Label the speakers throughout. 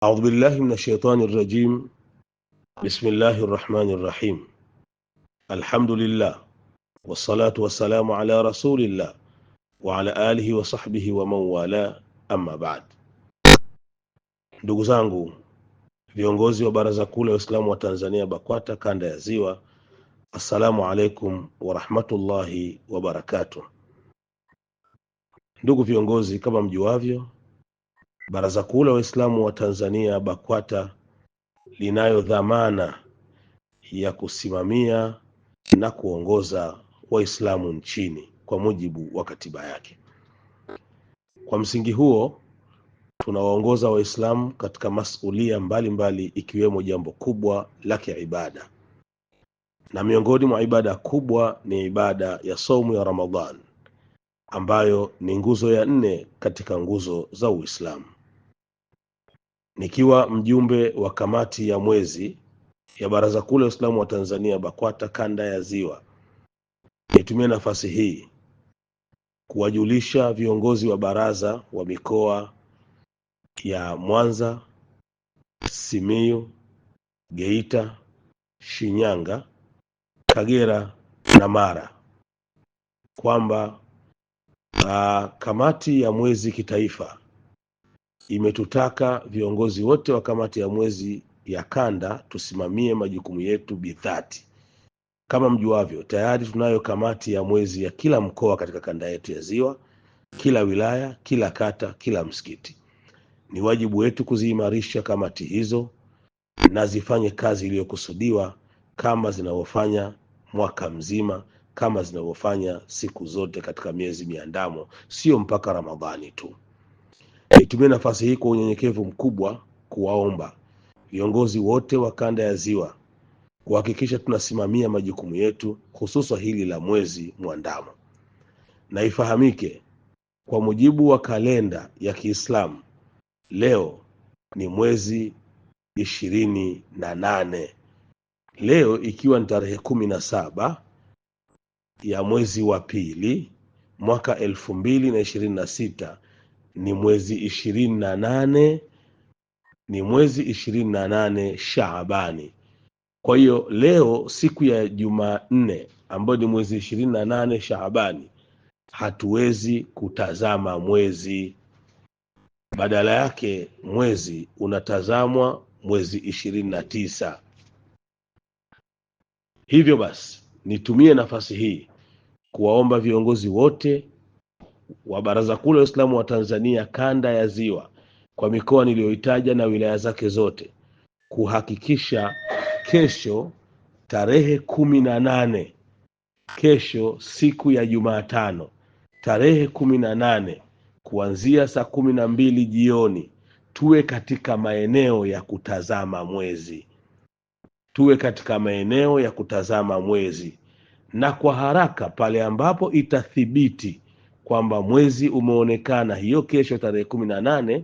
Speaker 1: أعوذ بالله من الشيطان الرجيم. بسم الله الرحمن الرحيم. الحمد لله والصلاة والسلام على رسول الله وعلى آله وصحبه ومن والاه, amma ba'd. Ndugu zangu viongozi wa Baraza Kuu la Waislamu wa Tanzania BAKWATA kanda ya Ziwa, assalamu alaikum wa rahmatullahi wa barakatuh. Ndugu viongozi, kama mjuavyo, Baraza Kuu la Waislamu wa Tanzania BAKWATA linayo dhamana ya kusimamia na kuongoza Waislamu nchini kwa mujibu wa katiba yake. Kwa msingi huo, tunawaongoza Waislamu katika masulia mbalimbali, ikiwemo jambo kubwa la kiibada. Na miongoni mwa ibada kubwa ni ibada ya saumu ya Ramadhan, ambayo ni nguzo ya 4 katika nguzo za Uislamu. Nikiwa mjumbe wa kamati ya mwezi ya Baraza Kuu la Waislamu wa Tanzania BAKWATA kanda ya Ziwa, nitumie nafasi hii kuwajulisha viongozi wa baraza wa mikoa ya Mwanza, Simiyu, Geita, Shinyanga, Kagera na Mara kwamba kamati ya mwezi kitaifa imetutaka viongozi wote wa kamati ya mwezi ya kanda tusimamie majukumu yetu bidhati. Kama mjuavyo, tayari tunayo kamati ya mwezi ya kila mkoa katika kanda yetu ya Ziwa, kila wilaya, kila kata, kila msikiti. Ni wajibu wetu kuziimarisha kamati hizo na zifanye kazi iliyokusudiwa kama zinavyofanya mwaka mzima, kama zinavyofanya siku zote katika miezi miandamo, sio mpaka Ramadhani tu. Nitumie nafasi hii kwa unyenyekevu mkubwa kuwaomba viongozi wote wa kanda ya Ziwa kuhakikisha tunasimamia majukumu yetu, hususa hili la mwezi mwandamo. Na ifahamike, kwa mujibu wa kalenda ya Kiislamu, leo ni mwezi 28. Leo ikiwa ni tarehe 17 ya mwezi wa pili mwaka 2026, ni mwezi 28, ni mwezi 28 Shaabani. Kwa hiyo leo siku ya Jumanne ambayo ni mwezi 28 Shaabani, hatuwezi kutazama mwezi. Badala yake mwezi unatazamwa mwezi 29. Hivyo basi, nitumie nafasi hii kuwaomba viongozi wote wa Baraza Kuu la Waislamu wa Tanzania kanda ya Ziwa kwa mikoa niliyoitaja na wilaya zake zote kuhakikisha kesho tarehe 18, kesho siku ya Jumatano tarehe 18, kuanzia saa 12 jioni tuwe katika maeneo ya kutazama mwezi. Tuwe katika maeneo ya kutazama mwezi, na kwa haraka pale ambapo itathibiti kwamba mwezi umeonekana hiyo kesho tarehe 18,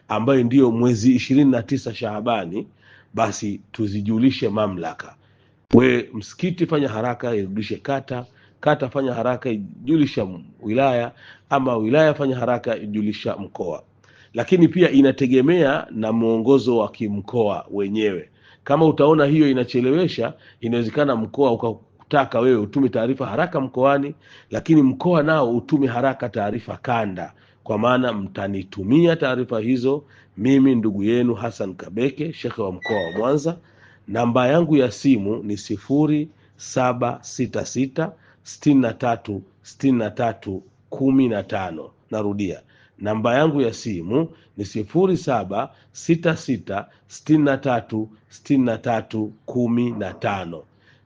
Speaker 1: ambayo ndiyo mwezi 29 Shaabani, basi tuzijulishe mamlaka. We msikiti fanya haraka irudishe kata, kata fanya haraka ijulisha wilaya, ama wilaya fanya haraka ijulisha mkoa. Lakini pia inategemea na mwongozo wa kimkoa wenyewe. Kama utaona hiyo inachelewesha, inawezekana mkoa ukataka wewe utume taarifa haraka mkoani, lakini mkoa nao utume haraka taarifa kanda. Kwa maana mtanitumia taarifa hizo mimi, ndugu yenu Hassan Kabeke, shekhe wa mkoa wa Mwanza. Namba yangu ya simu ni 0766636315. Narudia, namba yangu ya simu ni 0766636315.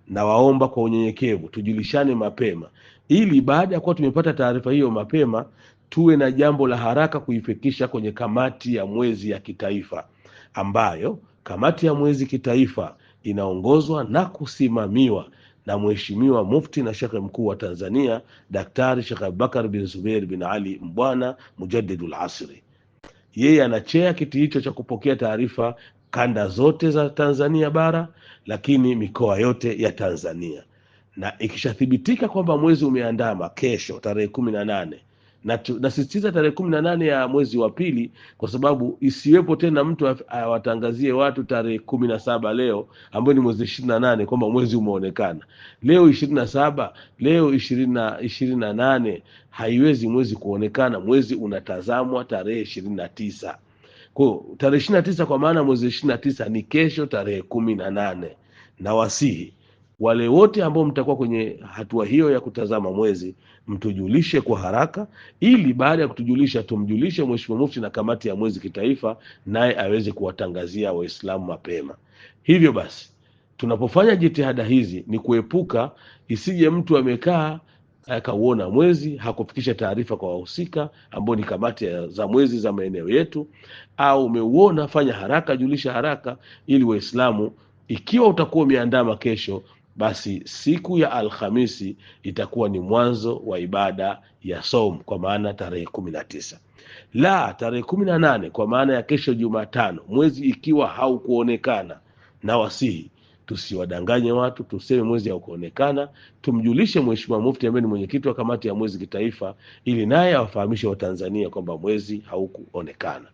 Speaker 1: Na waomba kwa unyenyekevu tujulishane mapema, ili baada ya kuwa tumepata taarifa hiyo mapema, tuwe na jambo la haraka kuifikisha kwenye kamati ya mwezi ya kitaifa, ambayo kamati ya mwezi kitaifa inaongozwa na kusimamiwa na Mheshimiwa Mufti na Sheikh Mkuu wa Tanzania Daktari Sheikh Abubakar bin Zubair bin Ali Mbwana Mujaddidul Asri. Yeye anachea kiti hicho cha kupokea taarifa kanda zote za Tanzania bara, lakini mikoa yote ya Tanzania. Na ikishathibitika kwamba mwezi umeandama kesho tarehe 18, na nasisitiza tarehe 18 ya mwezi wa pili, kwa sababu isiwepo tena mtu awatangazie watu tarehe 17 leo ambayo ni mwezi 28 kwamba mwezi umeonekana. Leo 27, leo 28, haiwezi mwezi kuonekana. Mwezi unatazamwa tarehe 29. Kwa tarehe 29, kwa maana mwezi 29 ni kesho tarehe 18. Na wasihi wale wote ambao mtakuwa kwenye hatua hiyo ya kutazama mwezi, mtujulishe kwa haraka, ili baada ya kutujulisha tumjulishe Mheshimiwa Mufti na kamati ya mwezi kitaifa, naye aweze kuwatangazia Waislamu mapema. Hivyo basi tunapofanya jitihada hizi ni kuepuka isije mtu amekaa akauona mwezi hakufikisha taarifa kwa wahusika ambao ni kamati za mwezi za maeneo yetu, au umeuona, fanya haraka, julisha haraka, ili Waislamu, ikiwa utakuwa umeandama kesho, basi siku ya Alhamisi itakuwa ni mwanzo wa ibada ya saum, kwa maana tarehe 19. La, tarehe 18 kwa maana ya kesho Jumatano, mwezi ikiwa haukuonekana, na wasihi tusiwadanganye watu, tuseme mwezi haukuonekana, tumjulishe Mheshimiwa Mufti ambaye ni mwenyekiti wa kamati ya mwezi kitaifa, ili naye awafahamishe Watanzania kwamba mwezi haukuonekana.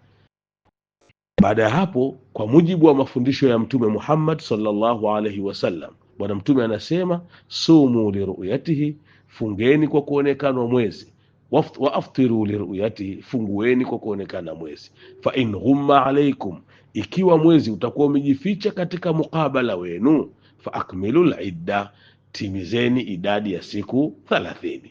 Speaker 1: Baada ya hapo, kwa mujibu wa mafundisho ya Mtume Muhammad sallallahu alaihi wasallam, Bwana Mtume anasema, sumu liruyatihi, fungeni kwa kuonekana mwezi, wa aftiru liruyatihi, fungueni kwa kuonekana mwezi. Fa in ghumma alaikum, ikiwa mwezi utakuwa umejificha katika mukabala wenu, fa akmilul idda, timizeni idadi ya siku 30.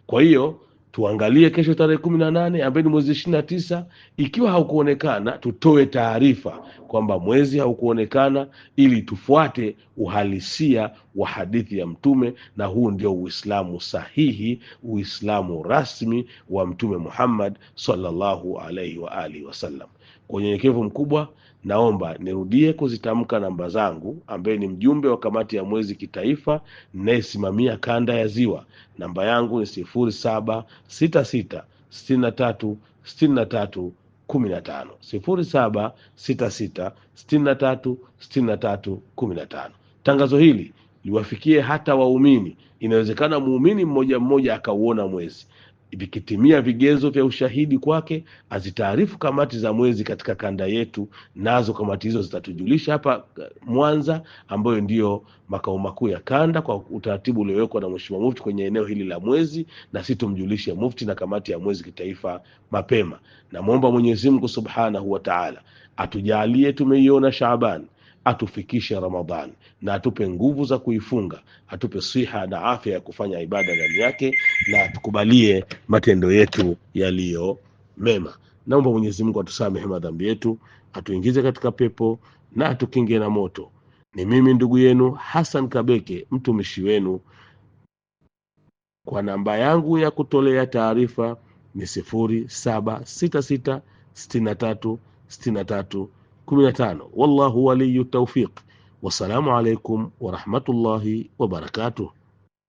Speaker 1: Kwa hiyo tuangalie kesho tarehe 18 ambaye ni mwezi 29, ikiwa haukuonekana tutoe taarifa kwamba mwezi haukuonekana, ili tufuate uhalisia wa hadithi ya Mtume, na huu ndio Uislamu sahihi, Uislamu rasmi wa Mtume Muhammad sallallahu alaihi wa alihi wasallam. Kwa unyenyekevu mkubwa naomba nirudie kuzitamka namba zangu, ambaye ni mjumbe wa kamati ya mwezi kitaifa ninayesimamia kanda ya Ziwa. Namba yangu ni 0766 63 63 15, 0766 63 63 15. Tangazo hili liwafikie hata waumini. Inawezekana muumini mmoja mmoja akauona mwezi, vikitimia vigezo vya ushahidi kwake, azitaarifu kamati za mwezi katika kanda yetu, nazo kamati hizo zitatujulisha hapa Mwanza, ambayo ndiyo makao makuu ya kanda, kwa utaratibu uliowekwa na Mheshimiwa Mufti kwenye eneo hili la mwezi, na sisi tumjulishe Mufti na kamati ya mwezi kitaifa mapema. Na muomba Mwenyezi Mungu Subhanahu wa Ta'ala atujalie tumeiona Shaaban, atufikishe Ramadhani, na atupe nguvu za kuifunga, atupe siha na afya ya kufanya ibada ndani yake, na atukubalie matendo yetu yaliyo mema. Naomba Mwenyezi Mungu atusamehe madhambi yetu, atuingize katika pepo na atukinge na moto. Ni mimi ndugu yenu Hassan Kabeke, mtumishi wenu. Kwa namba yangu ya kutolea taarifa ni 0766 63 63 15. Wallahu waliyu tawfiq. Wassalamu alaikum wa rahmatullahi wa barakatuh.